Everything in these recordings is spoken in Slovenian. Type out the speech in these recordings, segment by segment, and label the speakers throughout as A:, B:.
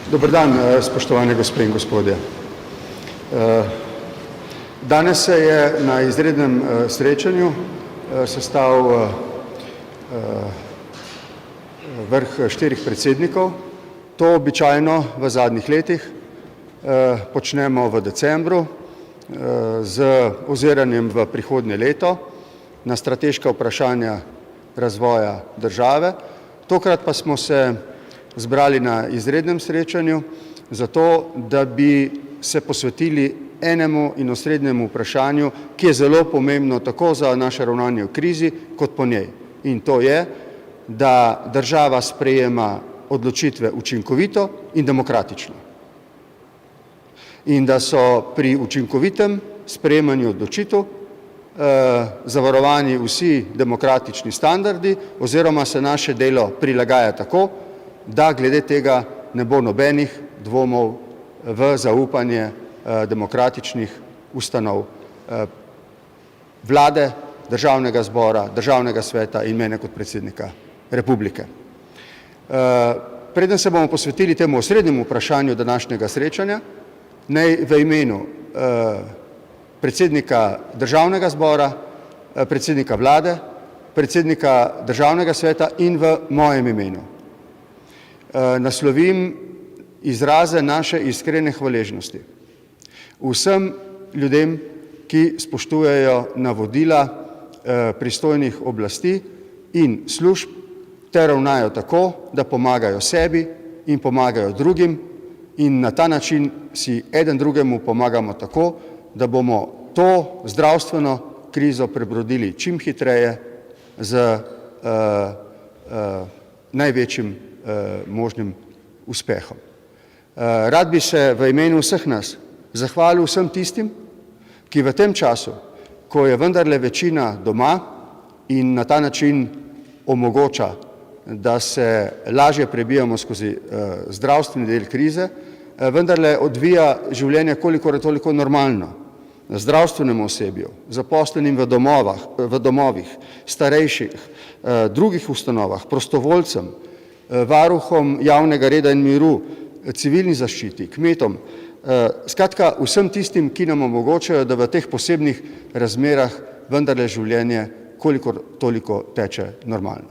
A: Dober dan, spoštovane gospe in gospodje. Danes se je na izrednem srečanju sestal vrh 4 predsednikov. To običajno v zadnjih letih počnemo v decembru z oziranjem v prihodnje leto na strateška vprašanja razvoja države. Tokrat pa smo se zbrali na izrednem srečanju zato, da bi se posvetili enemu in osrednjemu vprašanju, ki je zelo pomembno tako za naše ravnanje v krizi, kot po njej. In to je, da država sprejema odločitve učinkovito in demokratično. In da so pri učinkovitem sprejemanju odločitev zavarovani vsi demokratični standardi oziroma se naše delo prilagaja tako, da glede tega ne bo nobenih dvomov v zaupanje demokratičnih ustanov vlade, državnega zbora, državnega sveta in mene kot predsednika republike. Preden se bomo posvetili temu osrednjemu vprašanju današnjega srečanja, naj v imenu predsednika državnega zbora, predsednika vlade, predsednika državnega sveta in v mojem imenu naslovim izraze naše iskrene hvaležnosti vsem ljudem, ki spoštujejo navodila pristojnih oblasti in služb ter ravnajo tako, da pomagajo sebi in pomagajo drugim in na ta način si eden drugemu pomagamo tako, da bomo to zdravstveno krizo prebrodili čim hitreje z največjim možnim uspehom. Rad bi se v imenu vseh nas zahvalil vsem tistim, ki v tem času, ko je vendarle večina doma in na ta način omogoča, da se lažje prebijamo skozi zdravstveni del krize, vendarle odvija življenje kolikor je toliko normalno. Zdravstvenemu osebju, zaposlenim v domovih, starejših, drugih ustanovah, prostovoljcem, varuhom javnega reda in miru, civilni zaščiti, kmetom, skratka vsem tistim, ki nam omogočajo, da v teh posebnih razmerah vendarle življenje kolikor toliko teče normalno.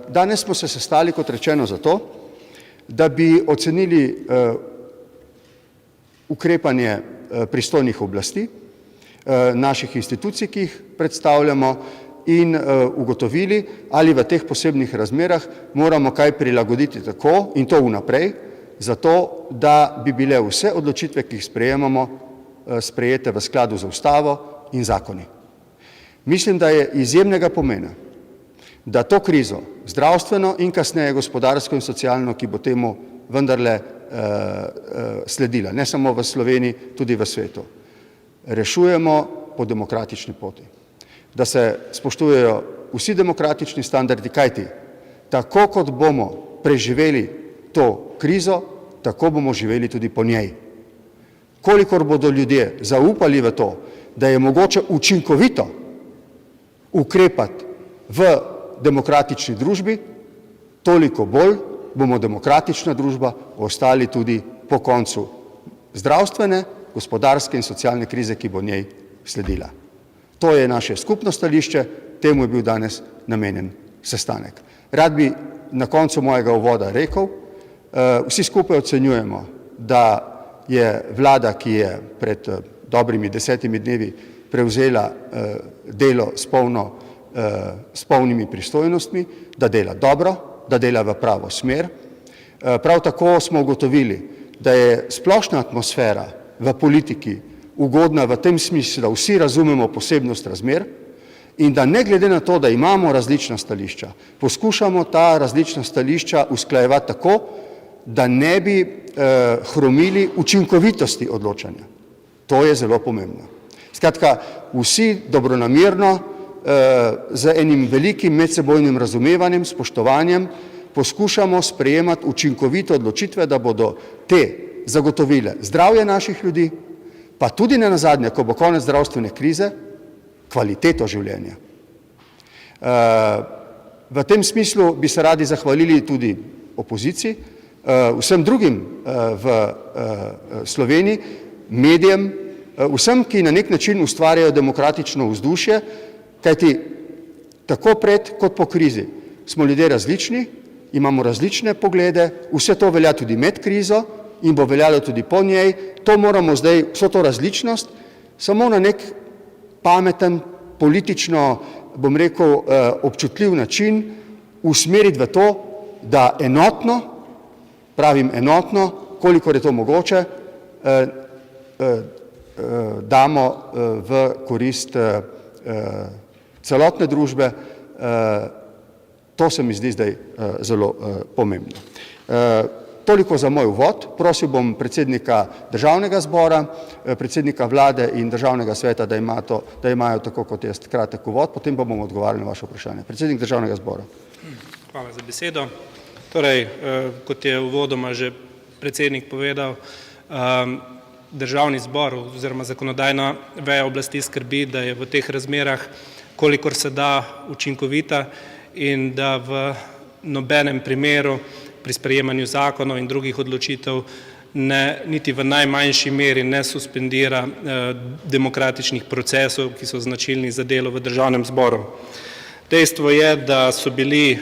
A: Danes smo se sestali, kot rečeno, zato, da bi ocenili ukrepanje pristojnih oblasti, naših institucij, ki jih predstavljamo, in ugotovili, ali v teh posebnih razmerah moramo kaj prilagoditi tako in to vnaprej, zato da bi bile vse odločitve, ki jih sprejemamo, sprejete v skladu z ustavo in zakoni. Mislim, da je izjemnega pomena, da to krizo, zdravstveno in kasneje gospodarsko in socialno, ki bo temu vendarle sledila, ne samo v Sloveniji, tudi v svetu, rešujemo po demokratični poti. Da se spoštujejo vsi demokratični standardi, kajti tako kot bomo preživeli to krizo, tako bomo živeli tudi po njej. Kolikor bodo ljudje zaupali v to, da je mogoče učinkovito ukrepati v demokratični družbi, toliko bolj bomo demokratična družba ostali tudi po koncu zdravstvene, gospodarske in socialne krize, ki bo njej sledila. To je naše skupno stališče, temu je bil danes namenjen sestanek. Rad bi na koncu mojega uvoda rekel, vsi skupaj ocenjujemo, da je vlada, ki je pred dobrimi 10 dnevi prevzela delo s polnimi pristojnostmi, da dela dobro, da dela v pravo smer. Prav tako smo ugotovili, da je splošna atmosfera v politiki ugodna v tem smislu, da vsi razumemo posebnost razmer in da ne glede na to, da imamo različna stališča, poskušamo ta različna stališča usklajevati tako, da ne bi hromili učinkovitosti odločanja. To je zelo pomembno. Skratka, vsi dobronamerno, z enim velikim medsebojnim razumevanjem, spoštovanjem, poskušamo sprejemati učinkovite odločitve, da bodo te zagotovile zdravje naših ljudi, pa tudi nenazadnje, ko bo konec zdravstvene krize, kvaliteto življenja. V tem smislu bi se radi zahvalili tudi opoziciji, vsem drugim v Sloveniji, medijem, vsem, ki na nek način ustvarjajo demokratično vzdušje, kajti tako pred kot po krizi smo ljudje različni, imamo različne poglede, vse to velja tudi med krizo in bo veljalo tudi po njej. To moramo zdaj, vso to različnost, samo na nek pameten, politično, bom rekel, občutljiv način usmeriti v to, da enotno, pravim enotno, kolikor je to mogoče, damo v korist celotne družbe. To se mi zdi zdaj zelo pomembno. Toliko za moj uvod. Prosil bom predsednika Državnega zbora, predsednika vlade in Državnega sveta, da imajo tako kot jaz kratek uvod, potem pa bomo odgovarjali na vaše vprašanje. Predsednik Državnega zbora.
B: Hvala za besedo. Torej, kot je uvodoma že predsednik povedal, Državni zbor oziroma zakonodajna veja oblasti skrbi, da je v teh razmerah kolikor se da učinkovita in da v nobenem primeru pri sprejemanju zakonov in drugih odločitev niti v najmanjši meri ne suspendira demokratičnih procesov, ki so značilni za delo v Državnem zboru. Dejstvo je, da so bili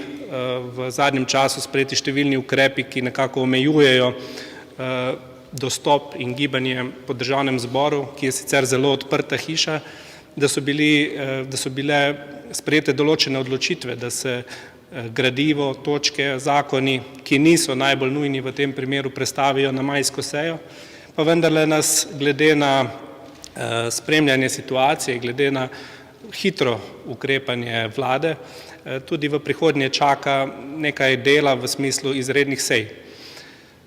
B: v zadnjem času sprejeti številni ukrepi, ki nekako omejujejo dostop in gibanje po Državnem zboru, ki je sicer zelo odprta hiša, da so bile sprejete določene odločitve, da se gradivo, točke, zakoni, ki niso najbolj nujni v tem primeru, prestavijo na majsko sejo, pa vendarle nas glede na spremljanje situacije, glede na hitro ukrepanje vlade, tudi v prihodnje čaka nekaj dela v smislu izrednih sej.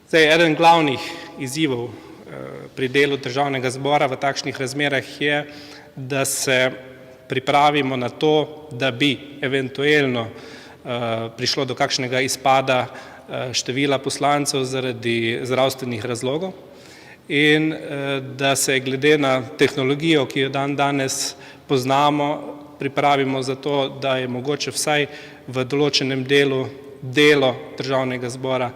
B: Zdaj, eden glavnih izzivov pri delu Državnega zbora v takšnih razmerah je, da se pripravimo na to, da bi eventuelno prišlo do kakšnega izpada števila poslancev zaradi zdravstvenih razlogov in da se glede na tehnologijo, ki jo danes poznamo, pripravimo za to, da je mogoče vsaj v določenem delu delo Državnega zbora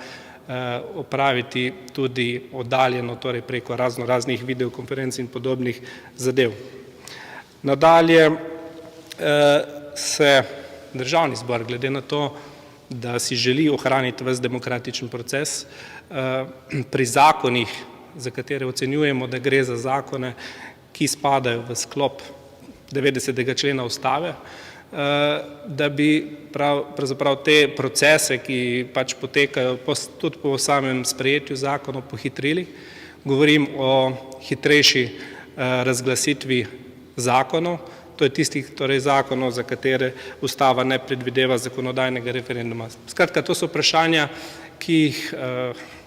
B: opraviti tudi oddaljeno, torej preko raznih videokonferenc in podobnih zadev. Nadalje se Državni zbor, glede na to, da si želi ohraniti ves demokratičen proces, pri zakonih, za katere ocenjujemo, da gre za zakone, ki spadajo v sklop 90. člena Ustave, da bi pravzaprav te procese, ki pač potekajo tudi po samem sprejetju zakonov, pohitrili. Govorim o hitrejši razglasitvi zakonov, to je tistih zakonov, za katere Ustava ne predvideva zakonodajnega referenduma. Skratka, to so vprašanja, ki jih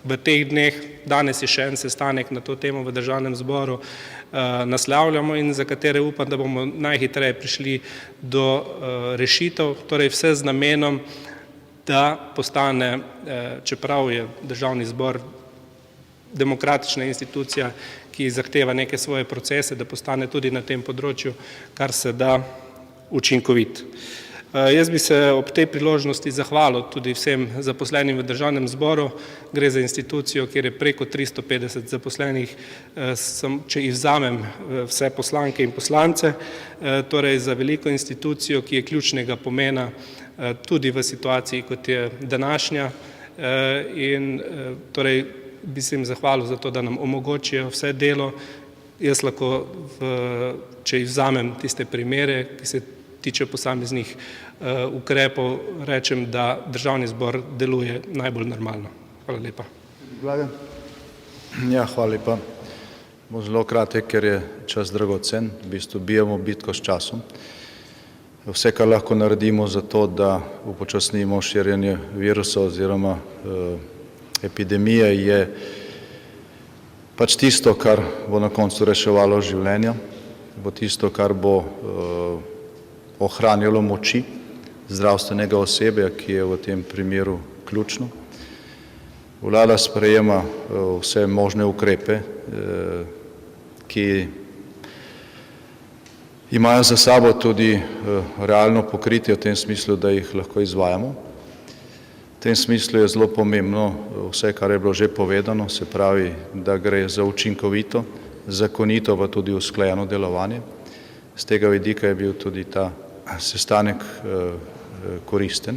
B: v teh dneh, danes je še en sestanek na to temo v Državnem zboru, naslavljamo in za katere upam, da bomo najhitreje prišli do rešitev, torej vse z namenom, da postane, čeprav je Državni zbor demokratična institucija, ki zahteva neke svoje procese, da postane tudi na tem področju, kar se da učinkovit. Jaz bi se ob tej priložnosti zahvalil tudi vsem zaposlenim v Državnem zboru. Gre za institucijo, kjer je preko 350 zaposlenih, če izvzamem vse poslanke in poslance, torej za veliko institucijo, ki je ključnega pomena tudi v situaciji, kot je današnja, in torej bi se jim zahvalil za to, da nam omogočijo vse delo. Jaz lahko, če izvzamem tiste primere, ki se tiče posameznih ukrepov, rečem, da Državni zbor deluje najbolj normalno. Hvala lepa.
C: Ja, hvala lepa. Bom zelo kratek, ker je čas dragocen. V bistvu bijemo bitko s časom. Vse, kar lahko naredimo za to, da upočasnimo širjenje virusa oziroma epidemije, je pač tisto, kar bo na koncu reševalo življenja, bo tisto, kar bo ohranjalo moči zdravstvenega osebja, ki je v tem primeru ključno. Vlada sprejema vse možne ukrepe, ki imajo za sabo tudi realno pokritje v tem smislu, da jih lahko izvajamo. V tem smislu je zelo pomembno vse, kar je bilo že povedano, se pravi, da gre za učinkovito, zakonito, pa tudi usklajeno delovanje. Z tega vidika je bil tudi ta sestanek koristen,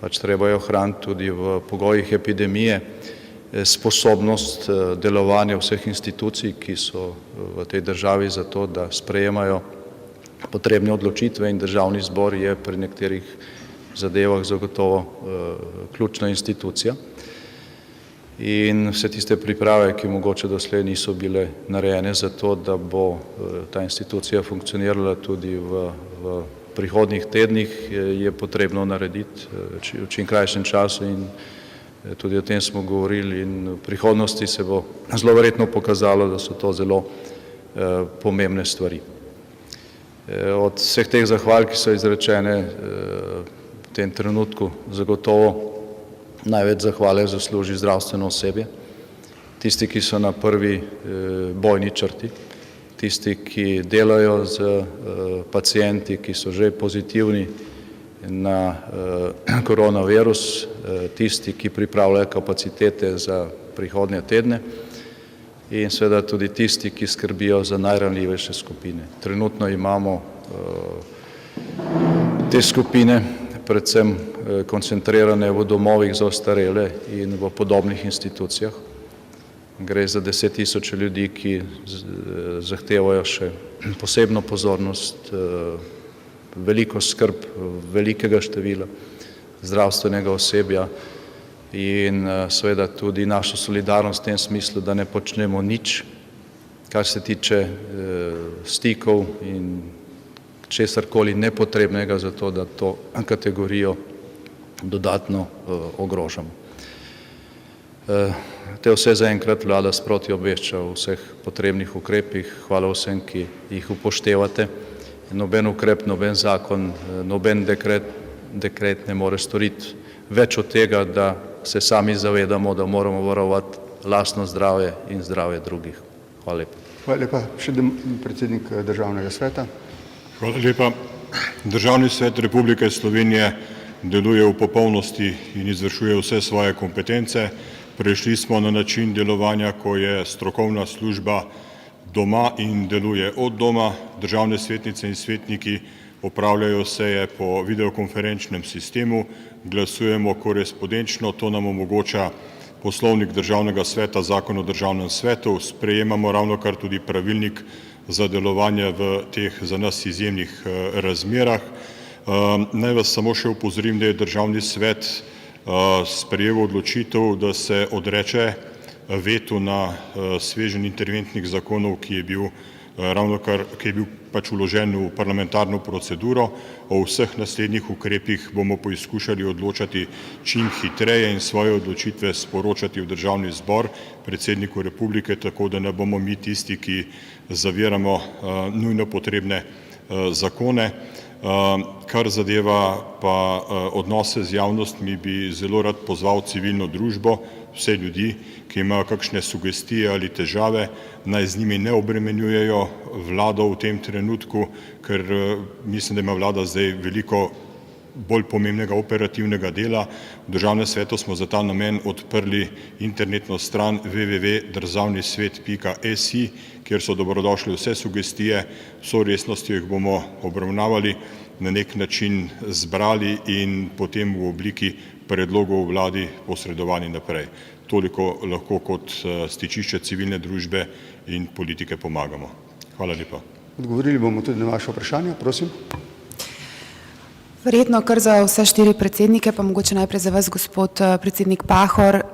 C: pač treba je ohraniti tudi v pogojih epidemije sposobnost delovanja vseh institucij, ki so v tej državi za to, da sprejemajo potrebne odločitve, in državni zbor je pri nekaterih zadevah zagotovo ključna institucija. In vse tiste priprave, ki mogoče doslej niso bile narejene za to, da bo ta institucija funkcionirala tudi v prihodnjih tednih, je potrebno narediti v čim krajšem času, in tudi o tem smo govorili, in v prihodnosti se bo zelo verjetno pokazalo, da so to zelo pomembne stvari. Od vseh teh zahval, ki so izrečene v tem trenutku, zagotovo največ zahvale zasluži zdravstveno osebje, tisti, ki so na prvi bojni črti, tisti, ki delajo z pacienti, ki so že pozitivni na koronavirus, tisti, ki pripravljajo kapacitete za prihodnje tedne, in seveda tudi tisti, ki skrbijo za najranljivejše skupine. Trenutno imamo te skupine predvsem koncentrirane v domovih za ostarele in v podobnih institucijah. Gre za 10.000 ljudi, ki zahtevajo še posebno pozornost, veliko skrb velikega števila zdravstvenega osebja in seveda tudi našo solidarnost v tem smislu, da ne počnemo nič, kar se tiče stikov in česarkoli nepotrebnega za to, da to kategorijo dodatno ogrožamo. Te vse zaenkrat vlada sproti obvešča o vseh potrebnih ukrepih. Hvala vsem, ki jih upoštevate. Noben ukrep, noben zakon, noben dekret ne more storiti več od tega, da se sami zavedamo, da moramo varovati lastno zdravje in zdravje drugih. Hvala lepa.
A: Hvala lepa. Še predsednik Državnega sveta.
D: Hvala lepa. Državni svet Republike Slovenije deluje v popolnosti in izvršuje vse svoje kompetence. Prešli smo na način delovanja, ko je strokovna služba doma in deluje od doma. Državne svetnice in svetniki opravljajo seje po videokonferenčnem sistemu, glasujemo korespondenčno, to nam omogoča Poslovnik Državnega sveta, Zakon o Državnem svetu, sprejemamo ravnokar tudi pravilnik za delovanje v teh za nas izjemnih razmerah. Naj vas samo še opozorim, da je Državni svet sprejel odločitev, da se odreče vetu na sveženj interventnih zakonov, ki je bil pač vložen v parlamentarno proceduro. O vseh naslednjih ukrepih bomo poizkušali odločati čim hitreje in svoje odločitve sporočati v Državni zbor, predsedniku republike, tako da ne bomo mi tisti, ki zaviramo nujno potrebne zakone. Kar zadeva pa odnose z javnostmi, bi zelo rad pozval civilno družbo, vse ljudi, ki imajo kakšne sugestije ali težave, naj z njimi ne obremenjujejo vlado v tem trenutku, ker mislim, da ima vlada zdaj veliko bolj pomembnega operativnega dela. V Državnem svetu smo za ta namen odprli internetno stran www.državnisvet.si, kjer so dobrodošle vse sugestije, vso resnostjo jih bomo obravnavali, na nek način zbrali in potem v obliki predlogov vladi posredovani naprej. Toliko lahko kot stičišče civilne družbe in politike pomagamo. Hvala lepa.
A: Odgovorili bomo tudi na vaše vprašanje, prosim.
E: Verjetno kar za vse štiri predsednike, pa mogoče najprej za vas, gospod predsednik Pahor.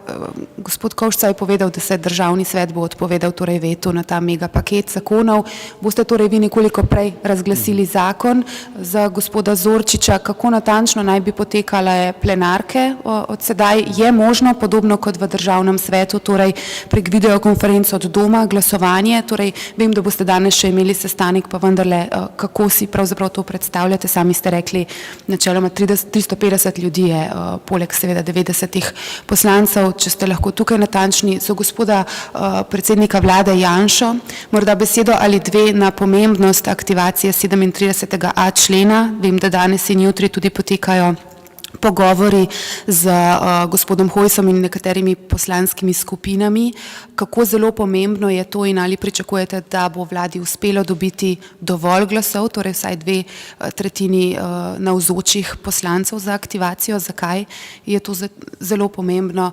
E: Gospod Kovšca je povedal, da se Državni svet bo odpovedal torej vetu na ta megapaket zakonov. Boste torej vi nekoliko prej razglasili zakon. Za gospoda Zorčiča, kako natančno naj bi potekale plenarke od sedaj? Je možno, podobno kot v Državnem svetu, torej prek videokonferenc od doma, glasovanje? Torej, vem, da boste danes še imeli sestanek, pa vendarle, kako si pravzaprav to predstavljate? Sami ste rekli, načeloma 350 ljudi je, poleg seveda 90 poslancev, če ste lahko tukaj natančni. Za gospoda predsednika vlade Janšo, morda besedo ali dve na pomembnost aktivacije 37.a člena. Vem, da danes in jutri tudi potekajo pogovori z gospodom Hojsom in nekaterimi poslanskimi skupinami. Kako zelo pomembno je to in ali pričakujete, da bo vladi uspelo dobiti dovolj glasov, torej vsaj 2/3 navzočih poslancev za aktivacijo? Zakaj je to zelo pomembno?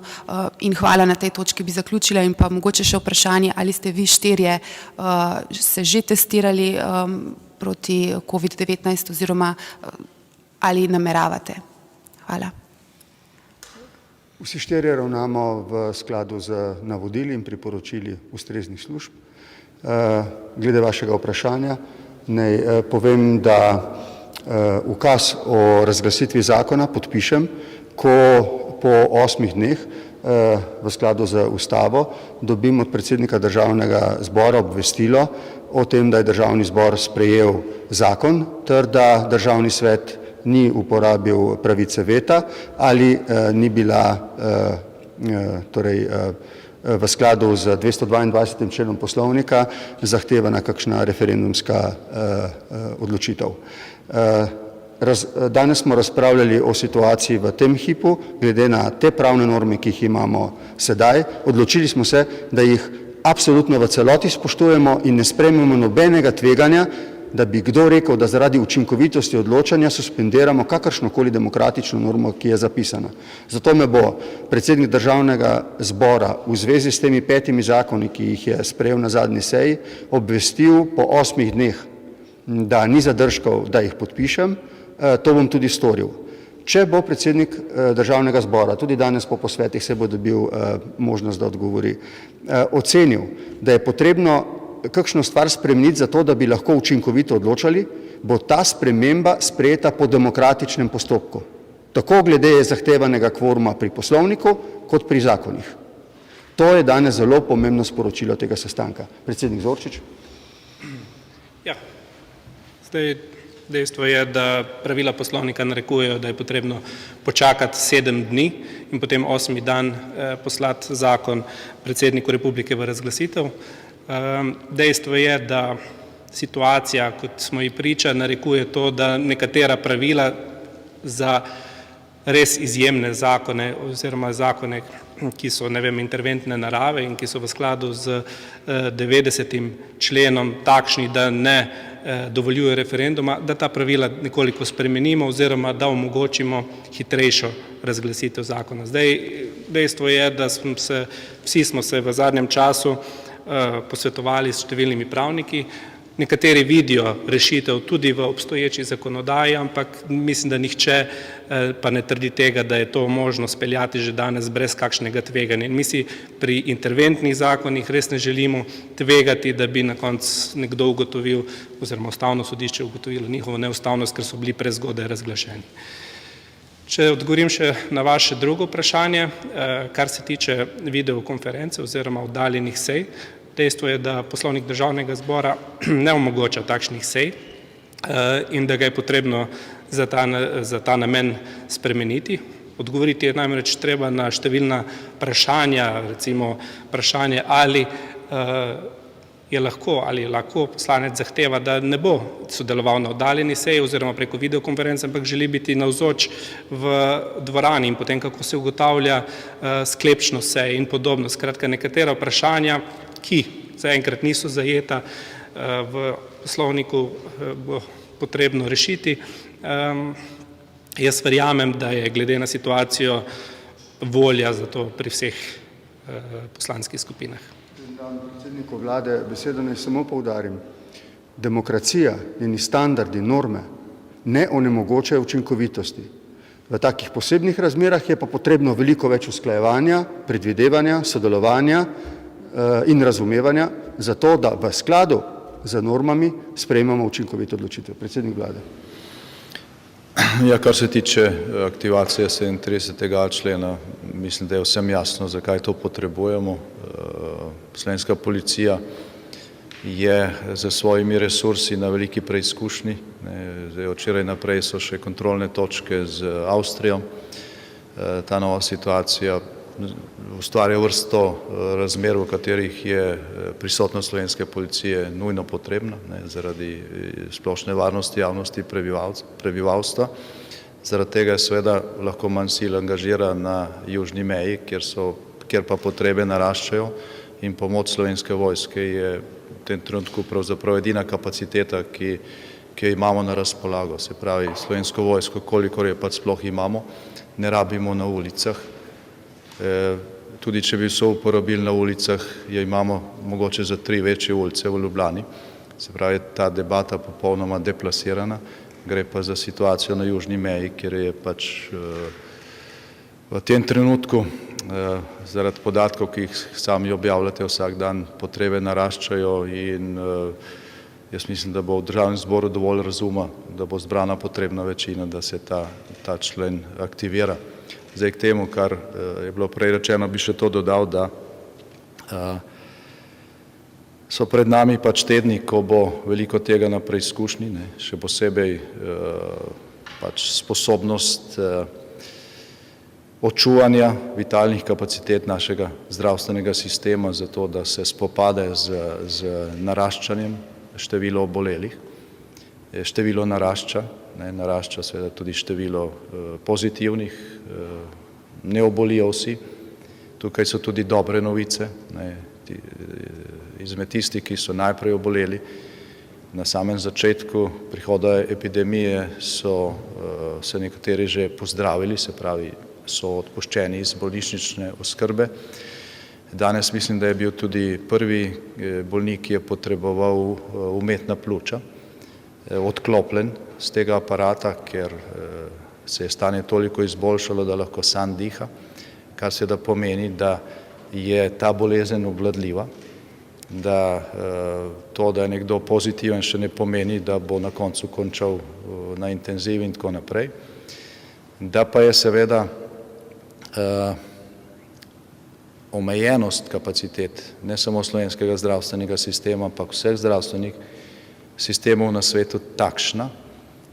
E: In hvala, na tej točki bi zaključila. In pa mogoče še vprašanje, ali ste vi 4 se že testirali proti COVID-19 oziroma ali nameravate? Hvala.
A: Vsi 4 ravnamo v skladu z navodili in priporočili ustreznih služb. Glede vašega vprašanja naj povem, da ukaz o razglasitvi zakona podpišem, ko po 8 dneh v skladu z ustavo dobim od predsednika Državnega zbora obvestilo o tem, da je Državni zbor sprejel zakon ter da Državni svet ni uporabil pravice veta ali ni bila v skladu z 222. členom poslovnika zahtevana kakšna referendumska odločitev. Danes smo razpravljali o situaciji v tem hipu, glede na te pravne norme, ki jih imamo sedaj. Odločili smo se, da jih absolutno v celoti spoštujemo in ne sprejmemo nobenega tveganja, da bi kdo rekel, da zaradi učinkovitosti odločanja suspendiramo kakršnokoli demokratično normo, ki je zapisana. Zato me bo predsednik Državnega zbora v zvezi s temi 5 zakoni, ki jih je sprejel na zadnji seji, obvestil po 8 dneh, da ni zadržkov, da jih podpišem. To bom tudi storil. Če bo predsednik Državnega zbora, tudi danes po posvetih se bo dobil možnost, da odgovori, ocenil, da je potrebno kakšno stvar spremeniti za to, da bi lahko učinkovito odločali, bo ta sprememba sprejeta po demokratičnem postopku. Tako glede zahtevanega kvoruma pri poslovniku, kot pri zakonih. To je danes zelo pomembno sporočilo tega sestanka. Predsednik Zorčič.
B: Ja, zdaj dejstvo je, da pravila poslovnika narekujejo, da je potrebno počakati 7 dni in potem 8. dan poslati zakon predsedniku republike v razglasitev. Dejstvo je, da situacija, kot smo ji priča, narekuje to, da nekatera pravila za res izjemne zakone oziroma zakone, ki so, ne vem, interventne narave in ki so v skladu z 90. členom takšni, da ne dovoljuje referenduma, da ta pravila nekoliko spremenimo oziroma da omogočimo hitrejšo razglasitev zakona. Zdaj, dejstvo je, da vsi smo se v zadnjem času posvetovali s številnimi pravniki. Nekateri vidijo rešitev tudi v obstoječi zakonodaji, ampak mislim, da nihče pa ne trdi tega, da je to možno speljati že danes brez kakšnega tveganja. In mi si pri interventnih zakonih res ne želimo tvegati, da bi na koncu nekdo ugotovil oziroma Ustavno sodišče ugotovilo njihovo neustavnost, ker so bili prezgodaj razglašeni. Če odgovorim še na vaše drugo vprašanje, kar se tiče videokonference oziroma oddaljenih sej, dejstvo je, da poslovnik Državnega zbora ne omogoča takšnih sej in da ga je potrebno za ta namen spremeniti. Odgovoriti je namreč treba na številna vprašanja, recimo vprašanje, ali je lahko poslanec zahteva, da ne bo sodeloval na oddaljeni seji oziroma preko videokonference, ampak želi biti navzoč v dvorani in potem kako se ugotavlja sklepčnost seje in podobno. Skratka, nekatera vprašanja, ki zaenkrat niso zajeta v poslovniku, bo potrebno rešiti. Jaz verjamem, da je glede na situacijo volja za to pri vseh poslanskih skupinah.
A: Predsedniku vlade besedo naj samo poudarim. Demokracija, njeni standardi, norme ne onemogočajo učinkovitosti. V takih posebnih razmerah je pa potrebno veliko več usklajevanja, predvidevanja, sodelovanja in razumevanja za to, da v skladu z normami sprejemamo učinkovito odločitev. Predsednik vlade.
C: Ja, kar se tiče aktivacije 37. člena, mislim, da je vsem jasno, zakaj to potrebujemo. Slovenska policija je za svojimi resursi na veliki preizkušnji. Zdaj, od včeraj naprej so še kontrolne točke z Avstrijo. Ta nova situacija ustvarja vrsto razmer, v katerih je prisotnost slovenske policije nujno potrebna zaradi splošne varnosti javnosti prebivalstva. Zaradi tega je seveda lahko manj sil angažira na južni meji, kjer pa potrebe naraščajo in pomoč Slovenske vojske je v tem trenutku pravzaprav edina kapaciteta, ki jo imamo na razpolago. Se pravi, Slovensko vojsko, kolikor je pač sploh imamo, ne rabimo na ulicah. Tudi če bi vso uporabili na ulicah, jo imamo mogoče za 3 večje ulice v Ljubljani. Se pravi, ta debata popolnoma deplasirana. Gre pa za situacijo na južni meji, kjer je pač v tem trenutku zaradi podatkov, ki jih sami objavljate vsak dan, potrebe naraščajo in jaz mislim, da bo v Državnem zboru dovolj razuma, da bo zbrana potrebna večina, da se ta člen aktivira. Zdaj k temu, kar je bilo prej rečeno, bi še to dodal, da so pred nami pač tedni, ko bo veliko tega na preizkušnji, še posebej pač sposobnost očuvanja vitalnih kapacitet našega zdravstvenega sistema za to, da se spopade z naraščanjem števila obolelih. Število narašča, narašča seveda tudi število pozitivnih, ne obolijo vsi. Tukaj so tudi dobre novice, izmed tistih, ki so najprej oboleli. Na samem začetku prihoda epidemije so se nekateri že pozdravili, se pravi, so odpuščeni iz bolnišnične oskrbe. Danes mislim, da je bil tudi prvi bolnik, ki je potreboval umetna pljuča, odklopljen z tega aparata, ker se je stanje toliko izboljšalo, da lahko sam diha, kar seveda pomeni, da je ta bolezen obvladljiva, da to, da je nekdo pozitiven, še ne pomeni, da bo na koncu končal na intenzivi in tako naprej. Da pa je seveda omejenost kapacitet, ne samo slovenskega zdravstvenega sistema, ampak vseh zdravstvenih sistemov na svetu takšna,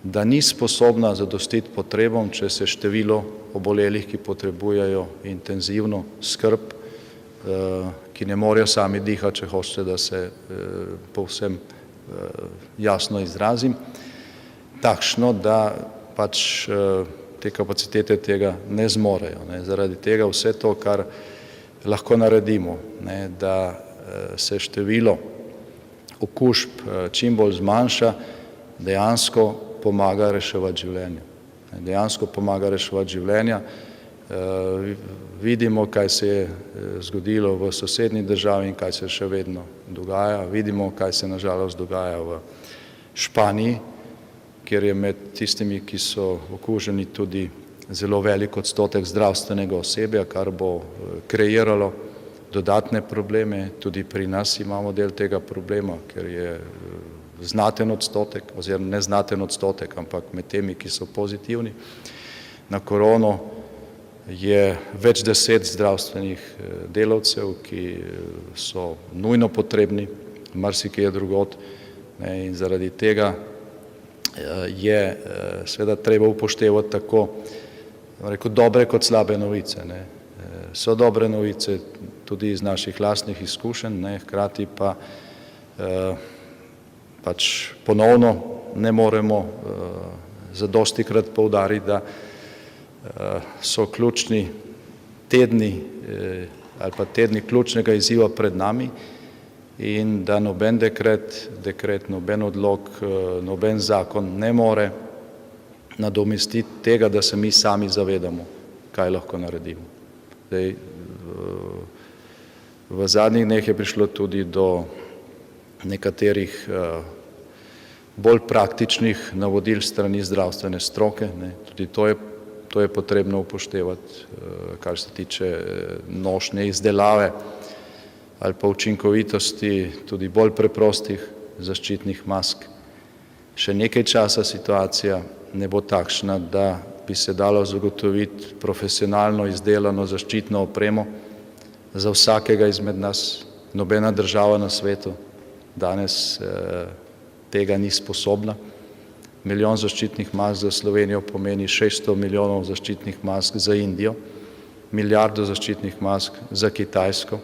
C: da ni sposobna zadostiti potrebam, če se število obolelih, ki potrebujejo intenzivno skrb, ki ne morejo sami dihati, če hočete, da se povsem jasno izrazim, takšno, da pač te kapacitete tega ne zmorejo. Zaradi tega vse to, kar lahko naredimo, da se število okužb čim bolj zmanjša, dejansko pomaga reševati življenja. Dejansko pomaga reševati življenja. Vidimo, kaj se je zgodilo v sosednji državi in kaj se še vedno dogaja. Vidimo, kaj se nažalost dogaja v Španiji, kjer je med tistimi, ki so okuženi, tudi zelo velik odstotek zdravstvenega osebja, kar bo kreiralo dodatne probleme. Tudi pri nas imamo del tega problema, ker je znaten odstotek, oziroma ne znaten odstotek, ampak med temi, ki so pozitivni na korono, je več 10 zdravstvenih delavcev, ki so nujno potrebni, marsikje drugod, in zaradi tega je seveda treba upoštevati tako dobre kot slabe novice. So dobre novice tudi iz naših lastnih izkušenj, hkrati pa pač ponovno ne moremo zadostikrat poudariti, da so ključni tedni ali pa tedni ključnega izziva pred nami in da noben dekret, noben odlok, noben zakon ne more nadomestiti tega, da se mi sami zavedamo, kaj lahko naredimo. Zdaj, v zadnjih dneh je prišlo tudi do nekaterih bolj praktičnih navodil strani zdravstvene stroke, tudi to je potrebno upoštevati, kar se tiče nošnje, izdelave ali pa učinkovitosti tudi bolj preprostih zaščitnih mask. Še nekaj časa situacija ne bo takšna, da bi se dalo zagotoviti profesionalno izdelano zaščitno opremo za vsakega izmed nas. Nobena država na svetu danes tega ni sposobna. 1 milijon zaščitnih mask za Slovenijo pomeni 600 milijonov zaščitnih mask za Indijo, 1 milijardo zaščitnih mask za Kitajsko,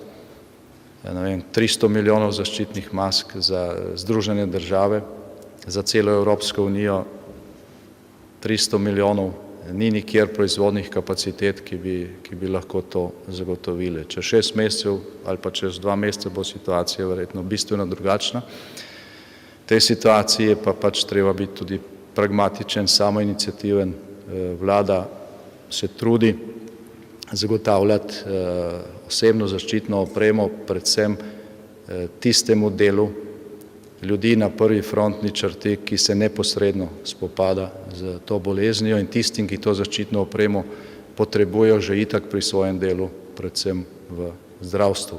C: 300 milijonov zaščitnih mask za Združene države, za celo Evropsko unijo 300 milijonov ni nikjer proizvodnih kapacitet, ki bi lahko to zagotovile. Čez 6 mesecev ali pa čez 2 meseca bo situacija verjetno bistveno drugačna. V tej situaciji je pa pač treba biti tudi pragmatičen, samoiniciativen. Vlada se trudi zagotavljati osebno zaščitno opremo predvsem tistemu delu ljudi na prvi frontni črti, ki se neposredno spopada z to boleznijo in tistim, ki to zaščitno opremo potrebujejo že itak pri svojem delu, predvsem v zdravstvu.